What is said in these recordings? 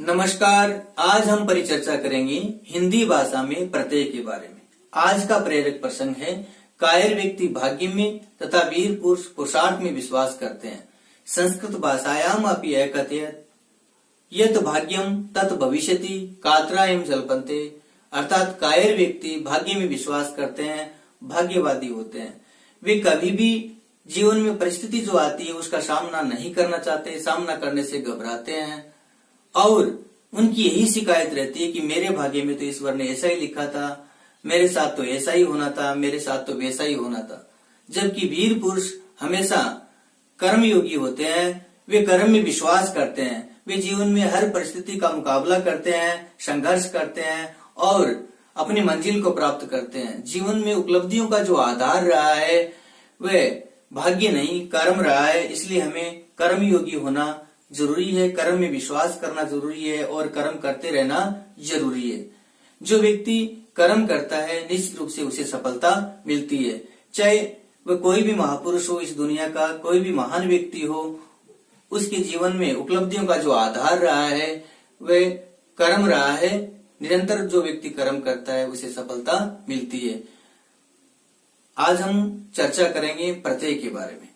नमस्कार। आज हम परिचर्चा करेंगे हिंदी भाषा में प्रत्यय के बारे में। आज का प्रेरक प्रसंग है कायर व्यक्ति भाग्य में तथा वीर पुरुष पुरुषार्थ में विश्वास करते हैं। संस्कृत भाषायाम अपि यह कथयत यत भाग्यम तत् भविष्यति कात्रायम जल्पन्ते, अर्थात कायर व्यक्ति भाग्य में विश्वास करते हैं, भाग्यवादी होते हैं। वे कभी भी जीवन में परिस्थिति जो आती है उसका सामना नहीं करना चाहते, सामना करने से घबराते हैं और उनकी यही शिकायत रहती है कि मेरे भाग्य में तो ईश्वर ने ऐसा ही लिखा था, मेरे साथ तो ऐसा ही होना था, मेरे साथ तो वैसा ही होना था। जबकि वीर पुरुष हमेशा कर्मयोगी होते हैं, वे कर्म में विश्वास करते हैं, वे जीवन में हर परिस्थिति का मुकाबला करते हैं, संघर्ष करते हैं और अपनी मंजिल को प्राप्त करते हैं। जीवन में उपलब्धियों का जो आधार रहा है वह भाग्य नहीं कर्म रहा है, इसलिए हमें कर्मयोगी होना जरूरी है, कर्म में विश्वास करना जरूरी है और कर्म करते रहना जरूरी है। जो व्यक्ति कर्म करता है निश्चित रूप से उसे सफलता मिलती है, चाहे वह कोई भी महापुरुष हो, इस दुनिया का कोई भी महान व्यक्ति हो, उसके जीवन में उपलब्धियों का जो आधार रहा है वह कर्म रहा है। निरंतर जो व्यक्ति कर्म करता है उसे सफलता मिलती है। आज हम चर्चा करेंगे प्रत्यय के बारे में।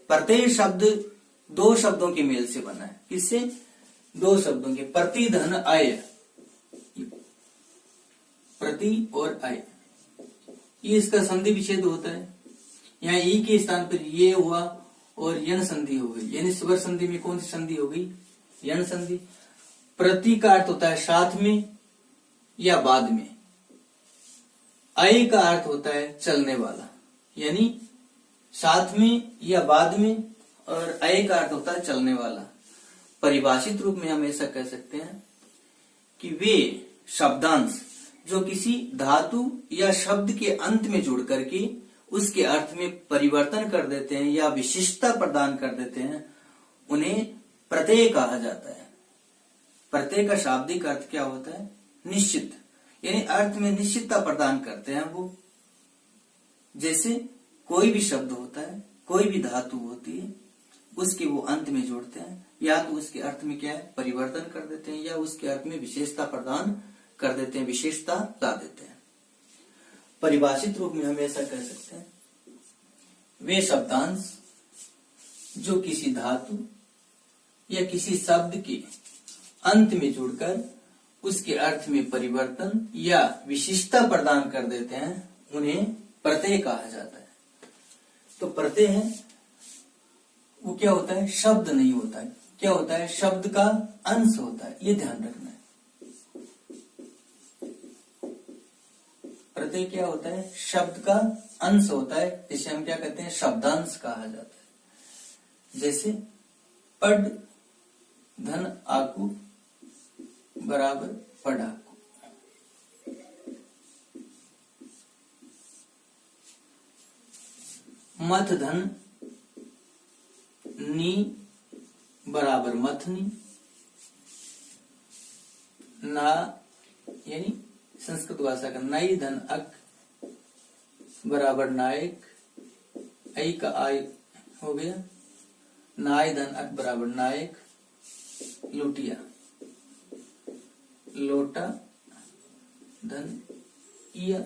प्रत्यय शब्द दो शब्दों के मेल से बना है। किससे? दो शब्दों के, प्रति धन आय, प्रति और आय, ये इसका संधि विच्छेद होता है। यहाँ ई के स्थान पर ये हुआ और यन संधि हो गई, यानी स्वर संधि में कौन सी संधि हो गई? यन संधि। प्रति का अर्थ होता है साथ में या बाद में, आय का अर्थ होता है चलने वाला, यानी साथ में या बाद में, और आय का अर्थ होता है चलने वाला। परिभाषित रूप में हम ऐसा कह सकते हैं कि वे शब्दांश जो किसी धातु या शब्द के अंत में जुड़ करके उसके अर्थ में परिवर्तन कर देते हैं या विशिष्टता प्रदान कर देते हैं, उन्हें प्रत्यय कहा जाता है। प्रत्यय का शाब्दिक अर्थ क्या होता है? निश्चित, यानी अर्थ में निश्चितता प्रदान करते हैं वो। जैसे कोई भी शब्द होता है, कोई भी धातु होती है, उसके वो अंत में जोड़ते हैं, या तो उसके अर्थ में क्या है परिवर्तन कर देते हैं या उसके अर्थ में विशेषता प्रदान कर देते हैं, विशेषता ला देते हैं। परिभाषित रूप में हम ऐसा कह सकते हैं वे शब्दांश जो किसी धातु या किसी शब्द के अंत में जुड़कर उसके अर्थ में परिवर्तन या विशिष्टता प्रदान कर देते हैं, उन्हें प्रत्यय कहा जाता है। तो प्रत्यय है वो क्या होता है? शब्द नहीं होता है। क्या होता है? शब्द का अंश होता है, ये ध्यान रखना है। प्रत्यय क्या होता है? शब्द का अंश होता है, जिसे हम क्या कहते हैं? शब्दांश कहा जाता है। जैसे पढ़ धन आकू बराबर पढ़ाकू, मथ धन नी बराबर मथनी, ना यानी संस्कृत भाषा का नाई धन अक बराबर नायक, आई का आय हो गया, नाय धन अक बराबर नायक, लुटिया, लोटा धन इया,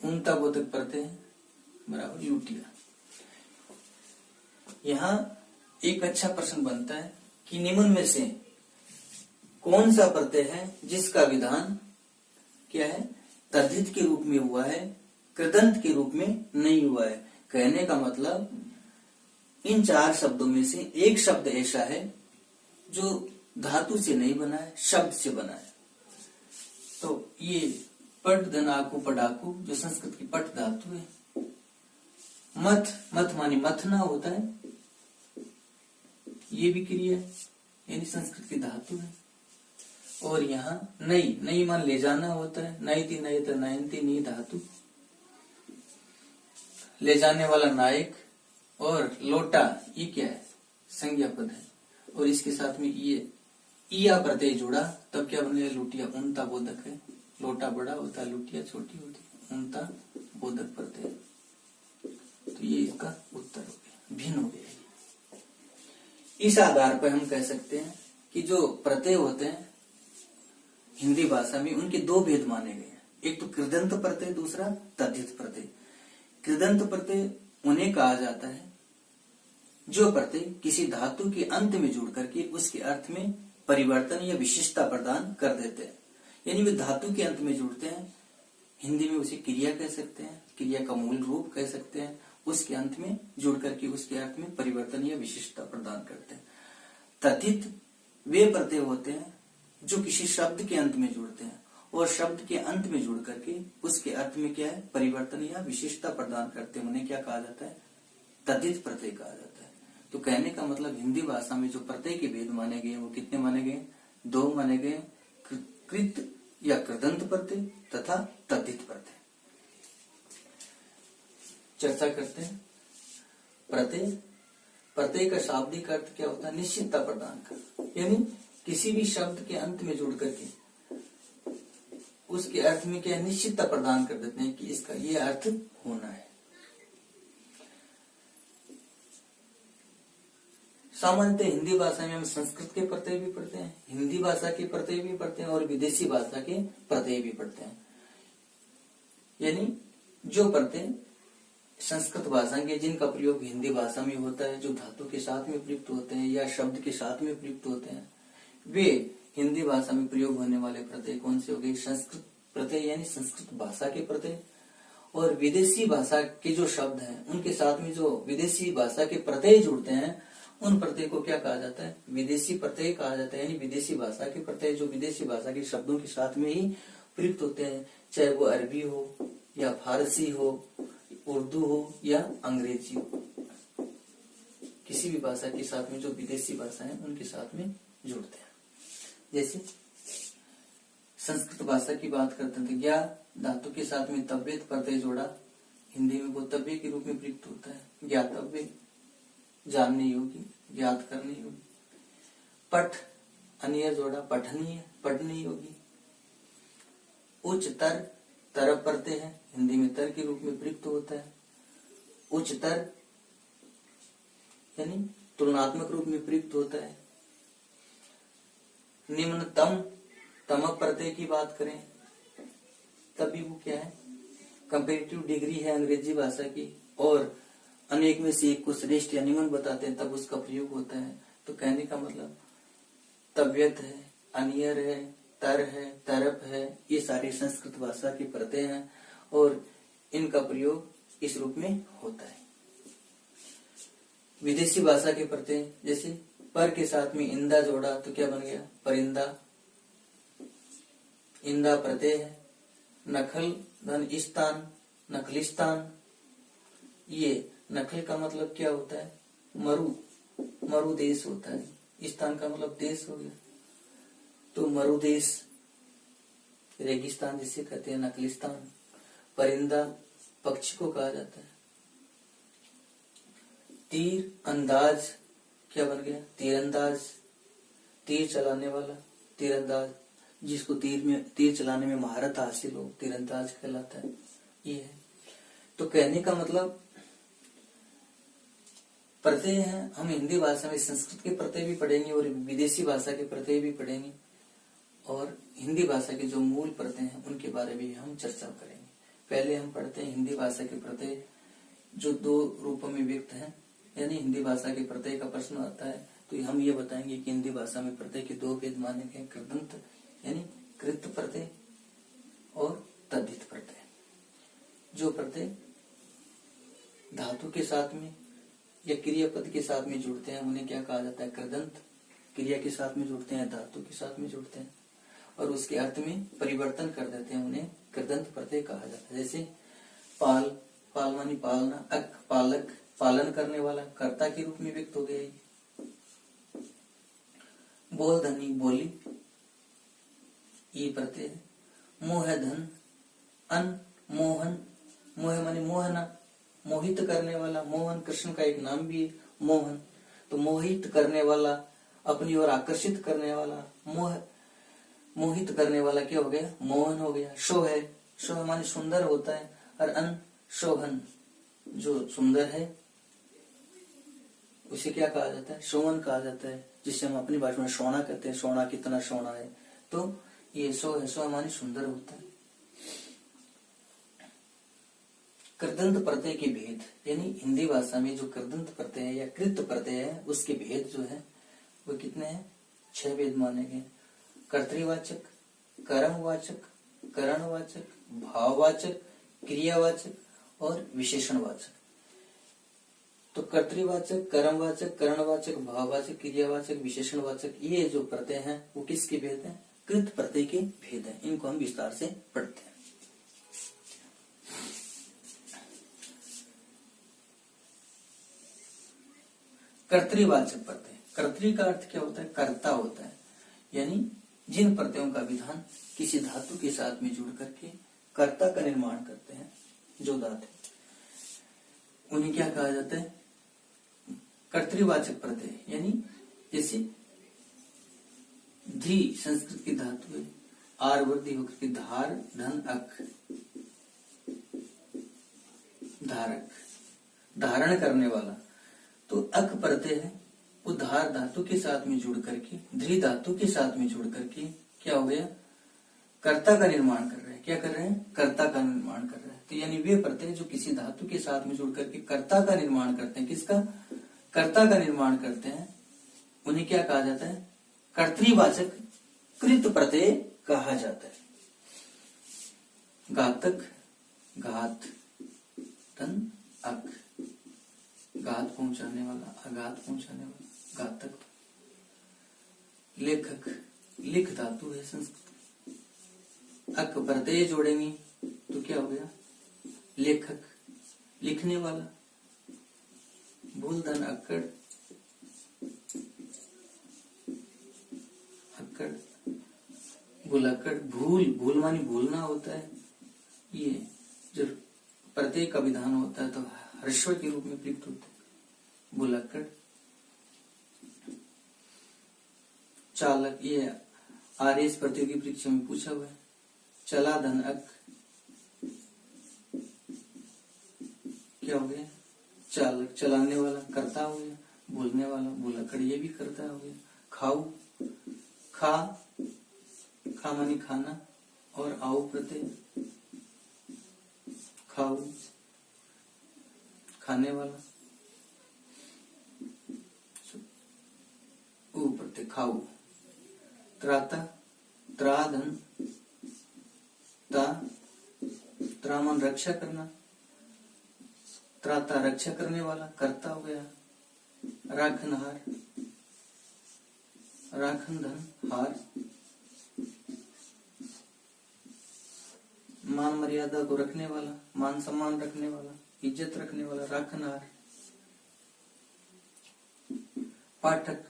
उनता बोधक प्रत्यय बराबर लुटिया। यहाँ एक अच्छा प्रश्न बनता है कि निम्न में से कौन सा प्रत्यय है जिसका विधान क्या है? तद्धित के रूप में हुआ है, कृदंत के रूप में नहीं हुआ है। कहने का मतलब इन चार शब्दों में से एक शब्द ऐसा है जो धातु से नहीं बना है, शब्द से बना है। तो ये पट धन आकू पढ़ाकू जो संस्कृत की पट धातु है, मथ मथ मानी मथना होता है, ये भी क्रिया है, यानी संस्कृत की धातु है। और यहाँ नई नई मान ले जाना होता है, नई थी नई तो नयनती नी धातु, ले जाने वाला नायक। और लोटा ये क्या है? संज्ञा पद है, और इसके साथ में ये इया प्रत्यय जुड़ा तब क्या बन गया? लुटिया। उनता बोधक है, लोटा बड़ा होता है, लुटिया छोटी होती है, उनता बोधक प्रत्यय। तो ये इसका उत्तर हो गया, भिन्न हो गया। इस आधार पर हम कह सकते हैं कि जो प्रत्यय होते हैं हिंदी भाषा में उनके दो भेद माने गए हैं। एक तो कृदंत प्रत्यय, दूसरा तद्धित प्रत्यय। कृदंत प्रत्यय उन्हें कहा जाता है जो प्रत्यय किसी धातु के अंत में जुड़ करके उसके अर्थ में परिवर्तन या विशिष्टता प्रदान कर देते हैं। यानी वे धातु के अंत में जुड़ते हैं, हिंदी में उसे क्रिया कह सकते हैं, क्रिया का मूल रूप कह सकते हैं, उसके अंत में जुड़ करके उसके अर्थ में परिवर्तन या विशिष्टता प्रदान करते हैं। तद्धित वे प्रत्यय होते हैं जो किसी शब्द के अंत में जुड़ते हैं और शब्द के अंत में जुड़ करके उसके अर्थ में क्या है, परिवर्तन या विशिष्टता प्रदान करते हैं। उन्हें क्या कहा जाता है, तद्धित प्रत्यय कहा जाता है। तो कहने का मतलब हिंदी भाषा में जो प्रत्यय के भेद माने गए वो कितने माने गए, दो माने गए, कृत या कृदंत प्रत्यय तथा तद्धित प्रत्यय। चर्चा करते हैं। प्रत्यय, प्रत्यय का शाब्दिक अर्थ क्या होता है, निश्चितता प्रदान कर, यानी किसी भी शब्द के अंत में जुड़ करके उसके अर्थ में क्या निश्चितता प्रदान कर देते हैं कि इसका ये अर्थ होना है। सामान्यतः हिंदी भाषा में हम संस्कृत के प्रत्यय भी पढ़ते हैं, हिंदी भाषा के प्रत्यय भी पढ़ते हैं और विदेशी भाषा के प्रत्यय भी पढ़ते हैं। यानी जो प्रत्यय संस्कृत भाषा के जिनका प्रयोग हिंदी भाषा में होता है, जो धातु के साथ में प्रयुक्त होते हैं या शब्द के साथ में प्रयुक्त होते हैं, वे हिंदी भाषा में प्रयोग होने वाले प्रत्यय कौन से हो गए, संस्कृत प्रत्यय यानी संस्कृत भाषा के प्रत्यय। और विदेशी भाषा के जो शब्द हैं उनके साथ में जो विदेशी भाषा के प्रत्यय जुड़ते हैं उन प्रत्यय को क्या कहा जाता है, विदेशी प्रत्यय कहा जाता है। यानी विदेशी भाषा के प्रत्यय जो विदेशी भाषा के शब्दों के साथ में ही प्रयुक्त होते हैं, चाहे वो अरबी हो या फारसी हो, उर्दू हो या अंग्रेजी हो, किसी भी भाषा के साथ में जो विदेशी भाषा है उनके साथ में जुड़ते हैं। जैसे संस्कृत भाषा की बात करते हैं तो ज्ञा धातु के साथ में तव्यत प्रत्यय जोड़ा, हिंदी में वो तव्य के रूप में प्रयुक्त होता है। ज्ञातव्य जानने योग्य, ज्ञात करने योग्य। पठ अनिय जोड़ा, पठनीय पढ़ने योग्य। उच्चतर तर प्रत्यय है, हिंदी में तर के रूप में प्रयुक्त होता है। उच्चतर यानी तुलनात्मक रूप में प्रयुक्त होता है। निम्नतम तम प्रत्यय की बात करें तब भी वो क्या है, कंपेरेटिव डिग्री है अंग्रेजी भाषा की, और अनेक में से एक को श्रेष्ठ या निम्न बताते हैं तब उसका प्रयोग होता है। तो कहने का मतलब तव्यत है, अनियर है, तर है, तरप है, ये सारे संस्कृत भाषा के प्रत्यय हैं और इनका प्रयोग इस रूप में होता है। विदेशी भाषा के प्रत्यय जैसे पर के साथ में इंदा जोड़ा तो क्या बन गया, परिंदा। इंदा प्रत्यय है। नखल धन स्थान, नखलिस्तान। ये नखल का मतलब क्या होता है, मरु, मरु देश होता है। स्थान का मतलब देश हो गया, तो मरु देश, रेगिस्तान जिसे कहते हैं नखलिस्तान। परिंदा पक्षी को कहा जाता है। तीर अंदाज क्या बन गया, तीरंदाज। तीर चलाने वाला, तीरंदाज, जिसको तीर चलाने में महारत हासिल हो, तीरंदाज कहलाता है। ये है। तो कहने का मतलब प्रत्यय है, हम हिंदी भाषा में संस्कृत के प्रत्यय भी पढ़ेंगे और विदेशी भाषा के प्रत्यय भी पढ़ेंगे, और हिंदी भाषा के जो मूल प्रत्यय हैं उनके बारे में हम चर्चा करेंगे। पहले हम पढ़ते हैं हिंदी भाषा के प्रत्यय जो दो रूपों में व्यक्त हैं। यानी हिंदी भाषा के प्रत्यय का प्रश्न आता है तो हम ये बताएंगे कि हिंदी भाषा में प्रत्यय के दो भेद माने गए, कृदंत यानी कृत प्रत्यय और तद्धित प्रत्यय। जो प्रत्यय धातु के साथ में या क्रियापद के साथ में जुड़ते हैं उन्हें क्या कहा जाता है, कृदंत। क्रिया के साथ में जुड़ते हैं, धातु के साथ में जुड़ते हैं और उसके अर्थ में परिवर्तन कर देते हैं, उन्हें कृदंत प्रत्यय कहा जाता है। जैसे पाल, पाल मानी पालना, अक पालक, पालन करने वाला, कर्ता के रूप में व्यक्त हो गया। बोल धनी, बोली, ये प्रत्यय है। मोह धन, अन, मोहन, मोह मानी मोहना, मोहित करने वाला। मोहन कृष्ण का एक नाम भी है, मोहन। तो मोहित करने वाला, अपनी ओर आकर्षित करने वाला, मोहित करने वाला क्या हो गया, मोहन हो गया। शोह है, शोह माने सुंदर होता है, और अन शोभन जो सुंदर है। उसे क्या कहा जाता है? शोवन कहा जाता है, जिसे हम अपनी भाषा में सोना कहते हैं। सोना कितना सोना है, तो ये सो है, सो हमारी सुंदर होता है। कृदंत प्रत्यय के भेद, यानी हिंदी भाषा में जो कृदंत प्रत्यय है या कृत प्रत्यय है उसके भेद जो है वो कितने हैं? 6 भेद माने गए। कर्तृवाचक, कर्मवाचक, करणवाचक, भाववाचक, क्रियावाचक और विशेषणवाचक। तो कर्तृवाचक, कर्मवाचक, करणवाचक, भाववाचक, क्रियावाचक, विशेषणवाचक, ये जो प्रत्यय हैं वो किसके भेद हैं? कृत प्रत्यय के भेद हैं। इनको हम विस्तार से पढ़ते हैं। कर्तृवाचक प्रत्यय, कर्तृ का अर्थ क्या होता है? कर्ता होता है, यानी जिन प्रत्ययों का विधान किसी धातु के साथ में जुड़ करके कर्ता का निर्माण करते हैं, जो धातु, उन्हें क्या कहा जाता है? कर्तृवाचक प्रत्यय। यानी जैसे धी संस्कृत की धातु है, आर वृद्धि होकर के धार, धन, अक, धारक, धारण करने वाला। तो अक प्रत्यय है, वो धार धातु के साथ में जुड़ करके, ध्री धातु के साथ में जुड़ करके क्या हो गया? कर्ता का निर्माण कर रहे हैं। क्या कर रहे हैं? कर्ता का निर्माण कर रहे हैं। तो यानी वे प्रत्यय जो किसी धातु के साथ में जुड़ करके कर्ता का निर्माण करते हैं, किसका? कर्ता का निर्माण करते हैं, उन्हें क्या कहा जाता है? कर्तृवाचक कृत प्रत्यय कहा जाता है। घातक, घात, धन, अक, घात पहुंचाने वाला, आघात पहुंचाने वाला, घातक। लेखक, लिख धातु है संस्कृत, अक प्रत्यय जोड़ेंगे तो क्या हो गया? लेखक, लिखने वाला। भूल, धन, अक्कड़, अक्कड़, भूलक्कड़। भूल, भूल मानी भूलना होता है। ये जब प्रत्यय का विधान होता है तो ह्रस्व के रूप में प्रयुक्त होता है, भूलक्कड़। चालक, ये आरएस प्रतियोगी परीक्षा में पूछा हुआ है। चला, धन, अक, क्या हो गया? चालक, चलाने वाला, कर्ता हो गया। बोलने वाला, भूलक्कड़, ये भी कर्ता हो गया। खाऊ, खा, खा मानी खाना, और आओ प्रत्यय, खाऊ, खाने वाला, ऊ प्रत्यय, खाऊ। त्राता, त्रा, धन, ता, त्रा मन रक्षा करना, त्राता, रक्षा करने वाला, कर्ता हो गया। राखनहार, राखन, धन, हार, मान मर्यादा को रखने वाला, मान सम्मान रखने वाला, इज्जत रखने वाला, राखनहार। पाठक,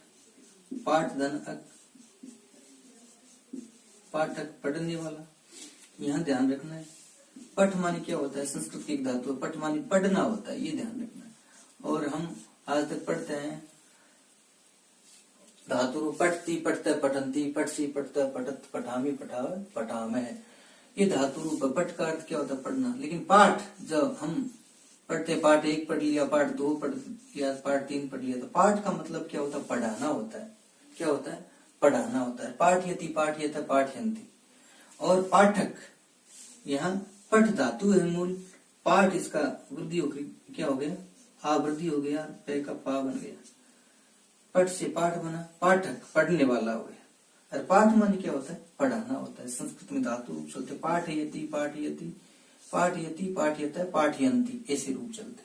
पाठ, धन, अक, पाठक, पढ़ने वाला। यहाँ ध्यान रखना है, पठ मानी क्या होता है? संस्कृत की एक धातु है, पठ मानी पढ़ना होता है, ये ध्यान रखना है। और हम आज तक पढ़ते हैं धातु पठती, पठता, पठंती, पठसी, पठता, पठत, पठामी, पठाव, पठामे। ये धातु रूप। पठ का अर्थ क्या होता है? पढ़ना। लेकिन पाठ जब हम पढ़ते, पाठ 1 पढ़ लिया, पाठ 2 पढ़ लिया, पाठ 3 पढ़ लिया, तो पाठ का मतलब क्या होता है? पढ़ाना होता है। क्या होता है? पढ़ाना होता है। पाठयति, पाठयत, पाठयंती। और पाठक, यहाँ पठ धातु है मूल, पाठ इसका वृद्धि हो गई, क्या हो गया? आ वृद्धि हो गया, पे का पा बन गया, पठ से पाठ बना, पाठक, पढ़ने वाला हो गया। और पाठ माने क्या होता है? पढ़ाना होता है। संस्कृत में धातु रूप चलते, पाठयति, पाठयति, पाठयति, पाठयत, पाठयंती, ऐसे रूप चलते।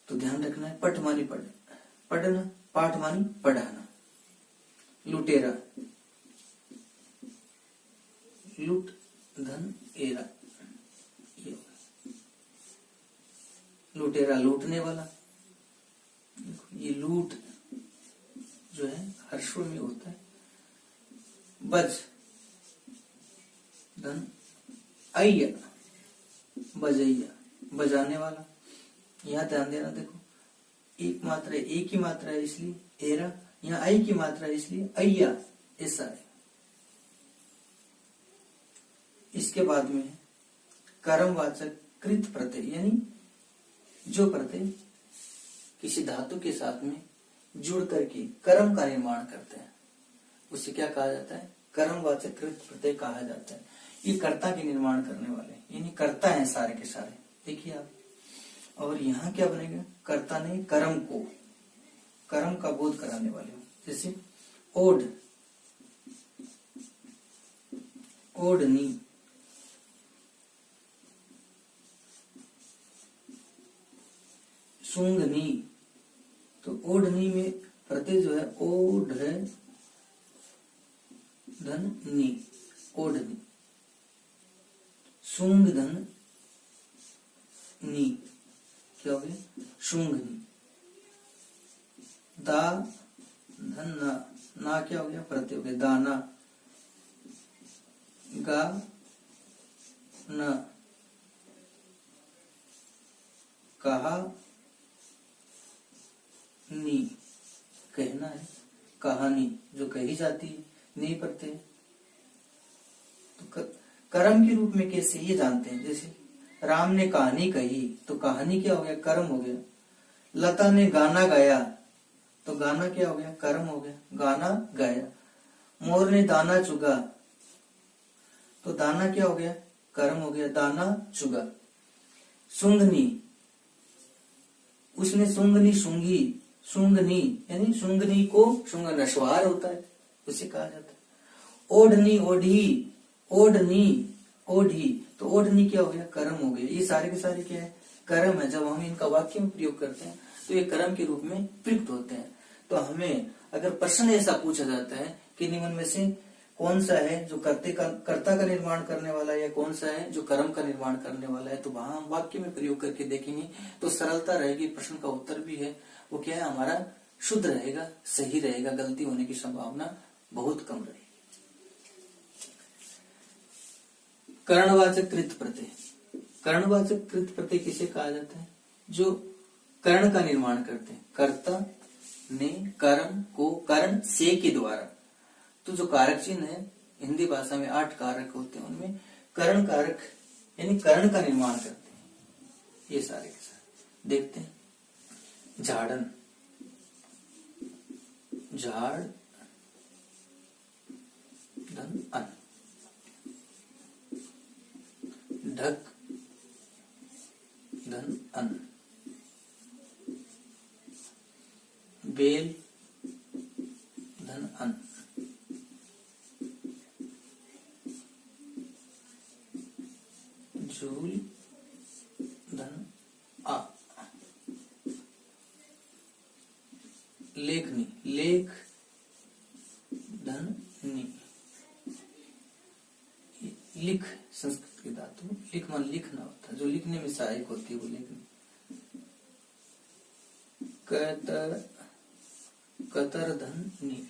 तो ध्यान रखना है, पठ मानी पढ़ना, पाठ मानी पढ़ाना। लुटेरा, लूट, धन, एरा, लुटेरा, लूटने वाला। ये लूट जो है हर्षों में होता है। बज, धन, अय्या, बजैया, बजाने वाला। यहाँ ध्यान देना, देखो एक मात्रा है, एक ही मात्रा है इसलिए एरा, यहाँ आई की मात्रा है इसलिए अय्या, ऐसा है। इसके बाद में कर्मवाचक कृत प्रत्यय, यानी जो प्रत्यय किसी धातु के साथ में जुड़ करके कर्म का निर्माण करते हैं, उसे क्या कहा जाता है? कर्मवाचक कृत प्रत्यय कहा जाता है। ये कर्ता के निर्माण करने वाले यानी कर्ता है सारे के सारे। देखिए आप, और यहाँ क्या बनेगा? कर्ता ने कर्म को, कर्म का बोध कराने वाले हो। जैसे ओढ़, ओढ़नी, सूंघनी। तो ओढ़नी में प्रत्यय जो है ओढ़ धन नी, ओढ़नी। सूंघ धन नी, क्या हो गया? सूंघनी। दा धन ना, ना क्या हो गया? प्रत्यय हो गया दाना। गा न, कहा नी, कहना है, कहानी जो कही जाती है, नहीं पढ़ते। तो कर्म के रूप में कैसे ये जानते हैं? जैसे राम ने कहानी कही, तो कहानी क्या हो गया? कर्म हो गया। लता ने गाना गाया, तो गाना क्या हो गया? कर्म हो गया, गाना गाया। मोर ने दाना चुगा, तो दाना क्या हो गया? कर्म हो गया, दाना चुगा। सूंघनी, उसने सूंघनी सूंघी, सूंघनी यानी सूंघनी को सूंघ नश्वार होता है, उसे कहा जाता है। ओढ़नी, ओढ़ी, ओढ़नी, ओढ़ी। तो ओढ़नी क्या हो गया? कर्म हो गया। ये सारे के सारे क्या है? कर्म है। जब हम इनका वाक्य में प्रयोग करते हैं तो ये कर्म के रूप में प्रयुक्त होते हैं। तो हमें अगर प्रश्न ऐसा पूछा जाता है कि निम्न में से कौन सा है जो कर्ता का निर्माण करने वाला है या कौन सा है जो कर्म का निर्माण करने वाला है, तो वहां हम वाक्य में प्रयोग करके देखेंगे तो सरलता रहेगी। प्रश्न का उत्तर भी है वो क्या है? हमारा शुद्ध रहेगा, सही रहेगा, गलती होने की संभावना बहुत कम रहेगी। कर्णवाचक कृत प्रत्यय, कर्णवाचक कृत प्रत्यय किसे कहा जाता है? जो कर्ण का निर्माण करते हैं। कर्ता ने कर्म को कर्ण से के द्वारा, तो जो कारक चिन्ह है हिंदी भाषा में 8 कारक होते हैं, उनमें कर्ण कारक यानी कर्ण का निर्माण करते हैं। ये सारे के सारे देखते हैं। झाड़न, झाड़ धन अन। ढक धन अन। बेल धन अन। झूल धन आ। लेखनी, लेख धन नी। लिख संस्कृत की धातु, लिख मन लिखना होता है, जो लिखने में सहायक होती है वो लिखनी। कतर, कतर धन नी,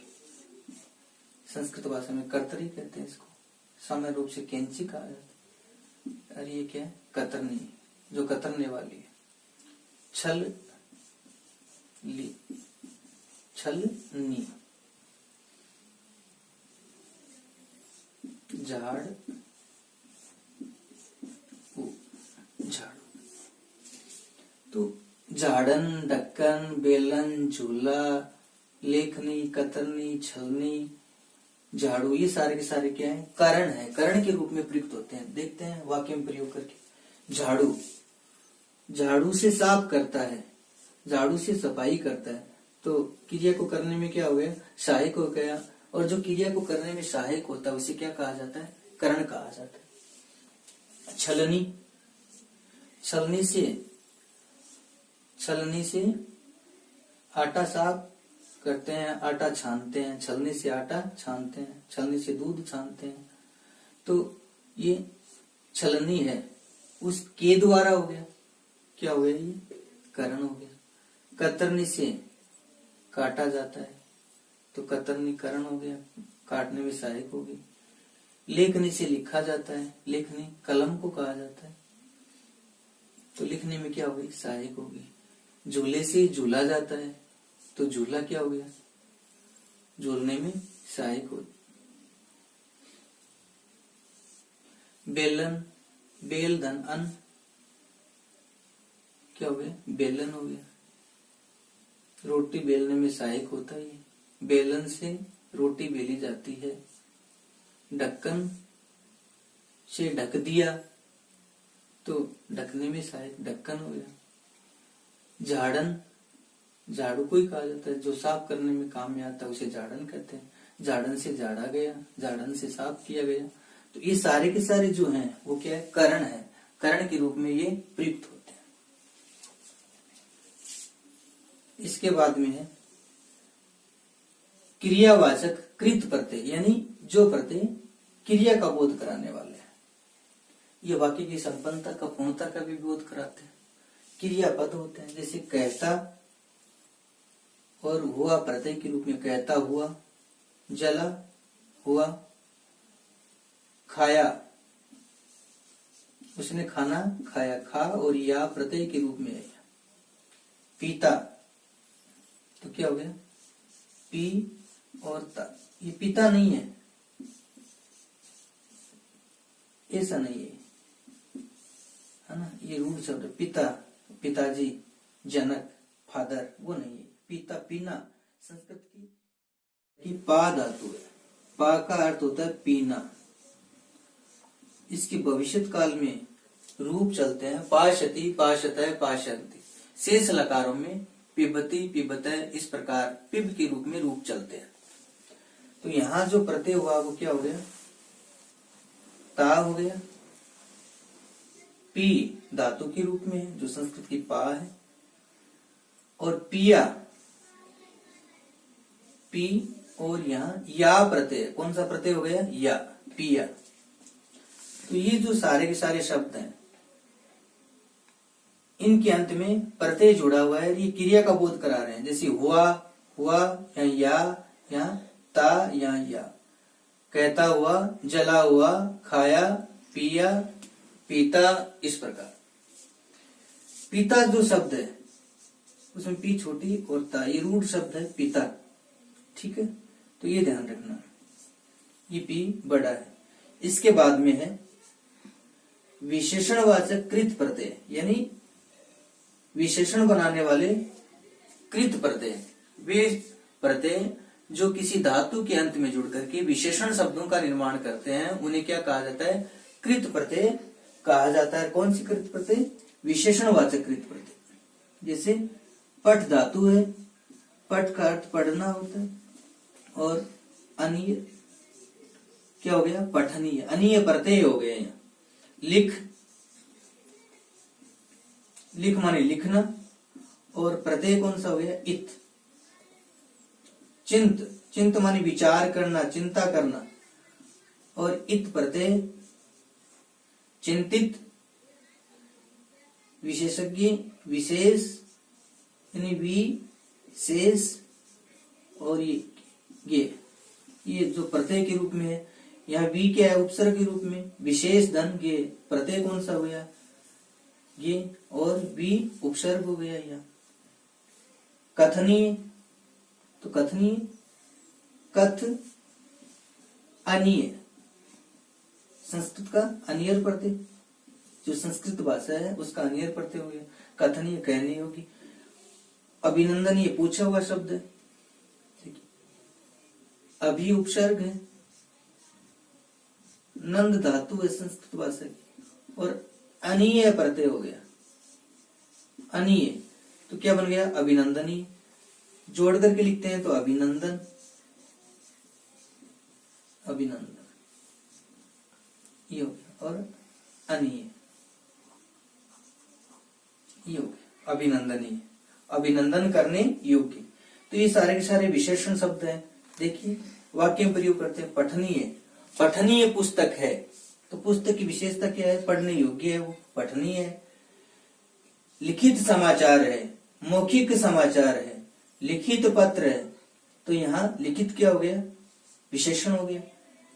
संस्कृत भाषा में कर्तरी कहते हैं इसको, सामान्य रूप से कैंची कहा जाता है। और ये क्या है? कतरनी, जो कतरने वाली है। छल ली, छल नी। झाड़, झाड़ू। तो झाड़न, ढक्कन, बेलन, झूला, लेखनी, कतरनी, छलनी, झाड़ू, ये सारे के सारे क्या है? कर्ण है, कर्ण के रूप में प्रयुक्त होते हैं। देखते हैं वाक्य में प्रयोग करके। झाड़ू, झाड़ू से साफ करता है, झाड़ू से सफाई करता है। तो क्रिया को करने में क्या हो गया? सहायक हो गया। और जो क्रिया को करने में सहायक होता है उसे क्या कहा जाता है? कर्ण कहा जाता है। छलनी, छलनी से, छलनी से आटा साफ करते हैं, आटा छानते हैं। छलनी से आटा छानते हैं, छलनी से दूध छानते हैं। तो ये छलनी है, उस के द्वारा हो गया, क्या हो गया? ये कर्ण हो गया। कतरनी से काटा जाता है, तो कतरनी कर्ण हो गया, काटने में सहायक हो गई। लेखनी से लिखा जाता है, लेखनी कलम को कहा जाता है, तो लिखने में क्या हो गई? सहायक हो गई। झूले से झूला जाता है, तो झूला क्या हो गया? झूलने में सहायक हो। बेलन, बेल धन अन, क्या हो गया? बेलन हो गया। रोटी बेलने में सहायक होता है। बेलन से रोटी बेली जाती है। ढक्कन से ढक दिया तो ढकने में सहायक ढक्कन हो गया। झाड़न, झाड़ू को ही कहा जाता है, जो साफ करने में काम में आता है उसे झाड़न कहते हैं। झाड़न से झाड़ा गया, झाड़न से साफ किया गया। तो ये सारे के सारे जो हैं वो क्या है, करण है। करण के रूप में ये प्रयुक्त होते हैं। इसके बाद में है क्रियावाचक कृत प्रत्यय, यानी जो प्रत्यय क्रिया का बोध कराने वाले हैं। ये वाक्य की संपन्नता का, पूर्णता का भी बोध कराते हैं। क्रियापद होते हैं, जैसे कहता और हुआ प्रत्यय के रूप में कहता हुआ, जला हुआ, खाया उसने खाना खाया, खा और या प्रत्यय के रूप में है। पीता तो क्या हो गया, पी और ता। ये पिता नहीं है, ऐसा नहीं है ना, ये रूढ़ शब्द। पिता, पिताजी, जनक, फादर, वो नहीं है। पीता, पीना संस्कृत की पा धातु है। पा का अर्थ होता है पीना। इसके भविष्यत काल में रूप चलते हैं पाशति, पाशतः, पाशन्ति। शेष लकारों में पिबती, पिबतः, इस प्रकार पिब के रूप में रूप चलते हैं। तो यहाँ जो प्रत्यय हुआ वो क्या हो गया, ता हो गया। पी धातु के रूप में है, जो संस्कृत की पा है। और पिया, पी और यहाँ या प्रत्यय, कौन सा प्रत्यय हो गया, या, पिया। तो ये जो सारे के सारे शब्द हैं, इनके अंत में प्रत्यय जुड़ा हुआ है। ये क्रिया का बोध करा रहे हैं। जैसे हुआ, हुआ, या ता, या। कहता हुआ, जला हुआ, खाया, पिया, पीता, इस प्रकार। पिता जो शब्द है उसमें पी छोटी और ता, ये रूढ़ शब्द है पिता। ठीक है, तो ये ध्यान रखना, ये पी बड़ा है। इसके बाद में है विशेषणवाचक कृत प्रत्यय, यानी विशेषण बनाने वाले कृत प्रत्यय। वे प्रत्यय जो किसी धातु के अंत में जुड़ करके विशेषण शब्दों का निर्माण करते हैं, उन्हें क्या कहा जाता है, कृत प्रत्यय कहा जाता है। कौन सी कृत प्रत्यय, विशेषणवाचक कृत प्रत्यय। जैसे पठ धातु है, पठ का अर्थ पढ़ना होता है। और अनीय क्या हो गया, पठनीय, अनीय प्रत्यय हो गए। लिख, लिख माने लिखना, और प्रत्यय कौन सा हो गया, इत। चिंत, चिंत माने विचार करना, चिंता करना, और इत प्रत्यय चिंतित, विशेषज्ञ, विशेष यानी विशेष, और ये जो प्रत्यय के रूप में है। यहाँ वी क्या है, उपसर्ग के रूप में। विशेष धन गे, प्रत्यय कौन सा हो गया, ये, और वी उपसर्ग हो गया। यहाँ कथनीय, तो कथनीय, कथ, अनीय, संस्कृत का अनियर प्रत्यय, जो संस्कृत भाषा है उसका अनियर प्रत्यय हो गया। कथनीय कहनी होगी। अभिनंदनीय पूछा हुआ शब्द है, अभी उपसर्ग है। नंद धातु है संस्कृत भाषा की, और अनीय प्रत्यय हो गया। अनीय तो क्या बन गया, अभिनंदनीय। जोड़ करके लिखते हैं तो अभिनंदन, अभिनंदन ये हो गया। और अनीय ये हो गया, अभिनंदनीय, अभिनंदन करने योग्य। तो ये सारे के सारे विशेषण शब्द हैं। देखिए वाक्य में प्रयोग करते हैं। पठनीय, पठनीय पुस्तक है, तो पुस्तक की विशेषता क्या है, पढ़ने योग्य है, वो पठनीय है। लिखित समाचार है, मौखिक समाचार है। लिखित पत्र है, तो यहाँ लिखित क्या हो गया, विशेषण हो गया।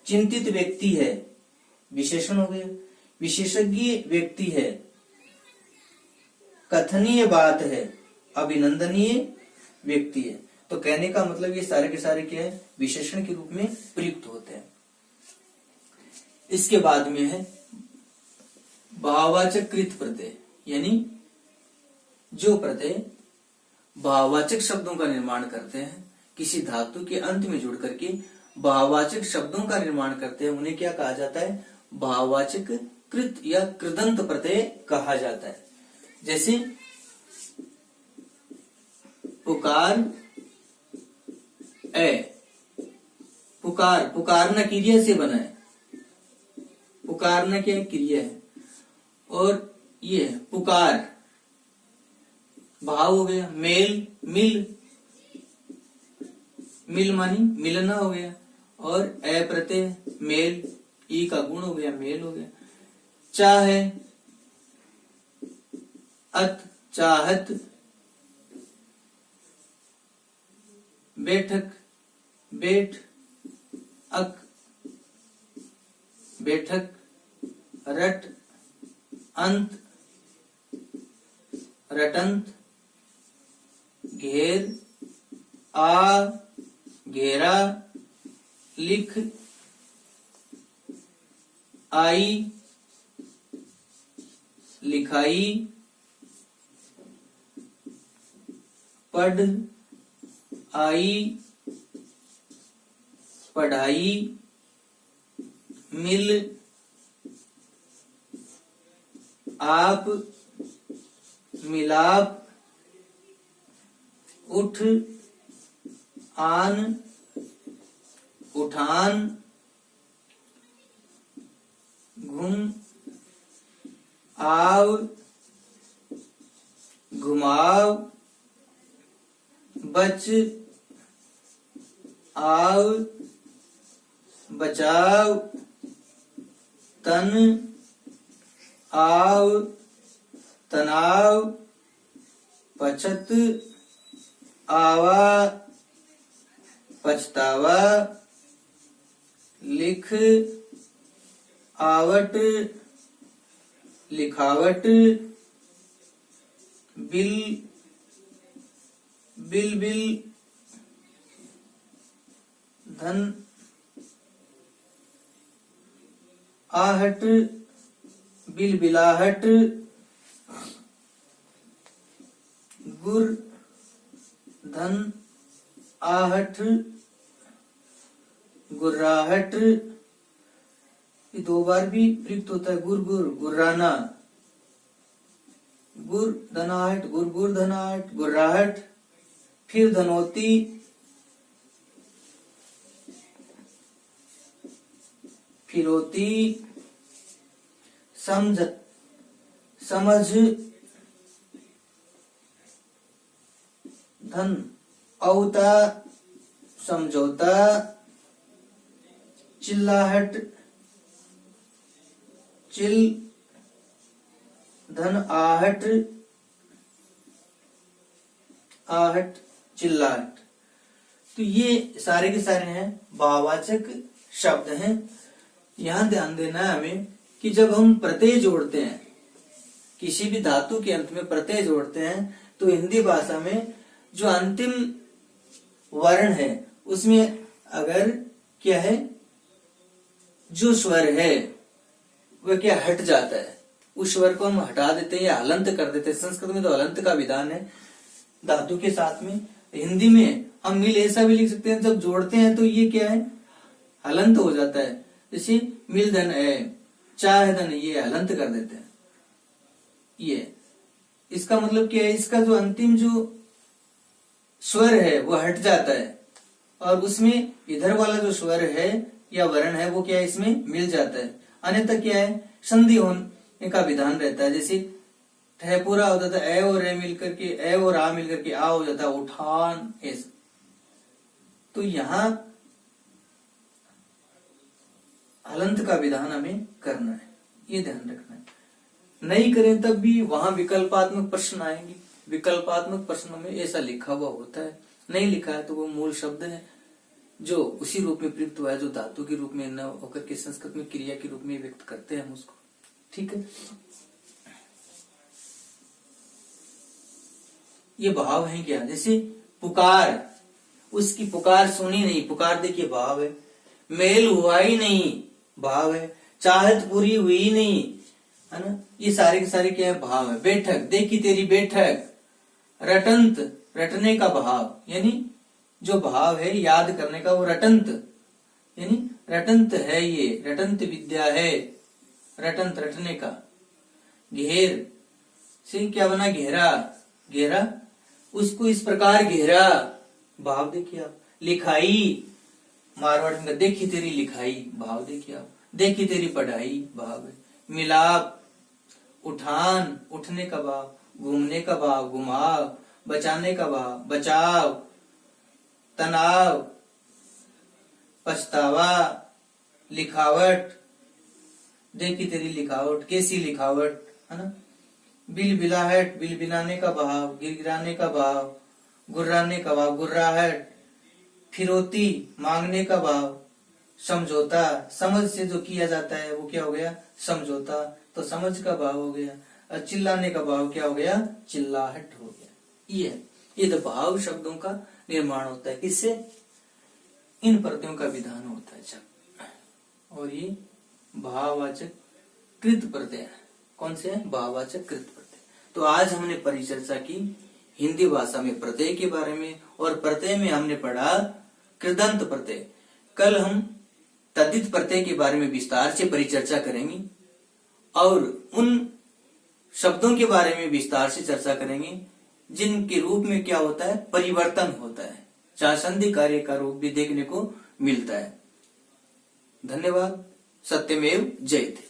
चिंतित व्यक्ति है, विशेषण हो गया। विशेषज्ञ व्यक्ति है, कथनीय बात है, अभिनंदनीय व्यक्ति है। तो कहने का मतलब ये सारे के सारे क्या है, विशेषण के रूप में प्रयुक्त होते हैं। इसके बाद में है भाववाचक कृत प्रत्यय, यानी जो प्रत्यय भाववाचक शब्दों का निर्माण करते हैं, किसी धातु के अंत में जुड़ करके भाववाचक शब्दों का निर्माण करते हैं, उन्हें क्या कहा जाता है? भाववाचक कृत या कृदंत प्रत्यय कहा जाता है। जैसे पुकार ए, पुकार, पुकारना क्रिया से बना है, पुकारना क्या क्रिया है, और ये पुकार भाव हो गया। मेल, मिल, मिल मानी मिलना हो गया, और ए प्रत्यय मेल, ई का गुण हो गया, मेल हो गया। चाहे, अत, चाहत, बैठक, बैठ, अक, बैठक, रट, अंत, रटंत, घेर, आ, घेरा, लिख, आई, लिखाई, पढ़, आई, पढ़ाई, मिल, आप, मिलाप, उठ, आन, उठान, घुम, आव, घुमाव, बच, आव, बचाव, तन, आव, तनाव, पछत, आवा, पछतावा, लिख, आवट, लिखावट, बिल, बिल बिल, धन, आहट, बिल बिलाहट, गुर, धन, आहट, गुर्राहट, ये दो बार भी प्रयुक्त होता है। गुर गुर, गुर्राना, गुर धनाहट, गुर गुर धनाहट, गुर्राहट, फिर धनोती, फिरोती, समझ, समझ, धन, औता, समझौता, चिल्लाहट, चिल, धन, आहट, आहट, चिल्लाहट। तो ये सारे के सारे हैं भाववाचक शब्द हैं। यहां ध्यान देना है हमें कि जब हम प्रत्यय जोड़ते हैं, किसी भी धातु के अंत में प्रत्यय जोड़ते हैं, तो हिंदी भाषा में जो अंतिम वर्ण है उसमें अगर क्या है, जो स्वर है वह क्या हट जाता है, उस स्वर को हम हटा देते हैं या हलंत कर देते हैं। संस्कृत में तो हलंत का विधान है धातु के साथ में। हिंदी में हम मिल ऐसा भी लिख सकते हैं, जब जोड़ते हैं तो ये क्या है, हलंत हो जाता है। जैसे मिल धन है, चाह धन, ये हलंत कर देते हैं। ये इसका मतलब क्या है, इसका जो अंतिम जो स्वर है वो हट जाता है, और उसमें इधर वाला जो स्वर है या वर्ण है वो क्या है, इसमें मिल जाता है। अन्यथा क्या है, संधि होने का विधान रहता है। जैसे ठह पूरा होता था, ए और ए मिलकर के, ए और आ मिलकर के आ हो जाता है, उठान, ऐसा। तो यहां हलंत का विधान हमें करना है, ये ध्यान रखना है। नहीं करें तब भी वहां विकल्पात्मक प्रश्न आएंगे। विकल्पात्मक प्रश्नों में ऐसा लिखा हुआ होता है, नहीं लिखा है तो वो मूल शब्द है जो उसी रूप में प्रयुक्त हुआ है, जो धातु के रूप में न होकर के संस्कृत में क्रिया के रूप में व्यक्त करते हैं हम उसको। ठीक है, ये भाव है क्या, जैसे पुकार, उसकी पुकार सुनी नहीं, पुकार देखिए भाव है। मेल हुआ ही नहीं, भाव है। चाहत पूरी हुई नहीं, है ना, ये सारे के सारे क्या है, भाव है। बैठक, देखी तेरी बैठक। रटंत, रटने का भाव यानी जो भाव है याद करने का, वो रटंत यानी रटंत है, ये रटंत विद्या है, रटंत रटने का। घेर से क्या बना, घेरा, घेरा, उसको इस प्रकार घेरा, भाव देखिए आप। लिखाई, मारवाड़ी में देखी तेरी लिखाई, भाव देखिए आप। देखी तेरी पढ़ाई, भाव है। मिलाप, उठान, उठने का भाव, घूमने का भाव, घुमाव, बचाने का भाव, बचाव, तनाव, पछतावा, लिखावट, देखी तेरी लिखावट, कैसी लिखावट, है ना। बिलबिलाहट, बिलबिलाने का भाव, गिरगिराने का भाव, गुर्राने का भाव, गुर्राहट, फिरौती, मांगने का भाव, समझौता, समझ से जो किया जाता है वो क्या हो गया, समझौता, तो समझ का भाव हो गया। और चिल्लाने का भाव क्या हो गया, चिल्लाहट हो गया। ये तो भाव शब्दों का निर्माण होता है, किससे, इन प्रत्ययों का विधान होता है जब। और ये भाववाचक कृत प्रत्यय है, कौन से है, भाववाचक कृत प्रत्यय। तो आज हमने परिचर्चा की हिंदी भाषा में प्रत्यय के बारे में, और प्रत्यय में हमने पढ़ा कृदंत प्रत्यय। कल हम तद्धित प्रत्यय के बारे में विस्तार से परिचर्चा करेंगे और उन शब्दों के बारे में विस्तार से चर्चा करेंगे जिनके रूप में क्या होता है, परिवर्तन होता है, जहां संधि कार्य का रूप भी देखने को मिलता है। धन्यवाद। सत्यमेव जयते।